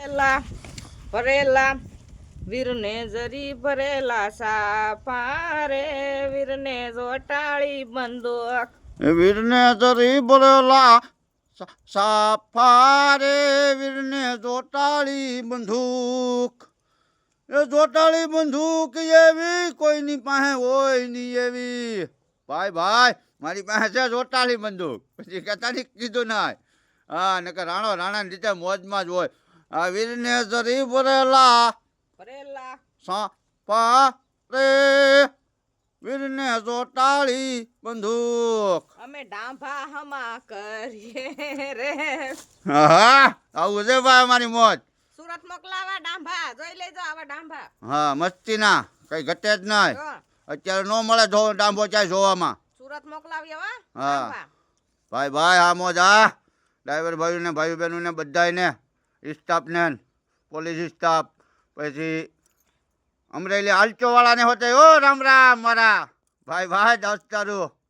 ભરેલા ભરેલા વીરને જરી ભરેલા સાપા રે વીરને જોટાળી બંદૂક વીરને જરી ભરેલા સાફા રે વીરને જોટાળી બંદૂક એ જોટાળી બંદૂક એવી કોઈની પાસે હોય નહીં એવી ભાઈ મારી પાસે છે જોટાળી બંદૂક પછી કહેતા નહીં કીધું ના હા નકર રાણા રીતે મોજમાં જ હોય આ વીરને જરી ભરેલા ભરેલા સાપા રે વીરને જોટાળી બંદૂક અમે ડાંભા હમા કરીએ રે હા આવું છે ભાઈ અમારી મોજ સુરત મોકલાવા ડાંભા જોઈ લેજો આવા ડાંભા હા મસ્તી ના કઈ ઘટે જ નહીં જો, અત્યારે નો મળે ડાંબો ચાય જોવામાં સુરત મોકલાવી હવા હા. ડાંભા. ભાઈ આ મોજ હા ડ્રાઈવર ભાઈઓને ભાઈ બહેનોને બધાને સ્ટાફને પોલીસ સ્ટાફ પછી અમરેલી આલચોવાળાને હોતે ઓ રામ રામ મારા ભાઈ દોસ્તારું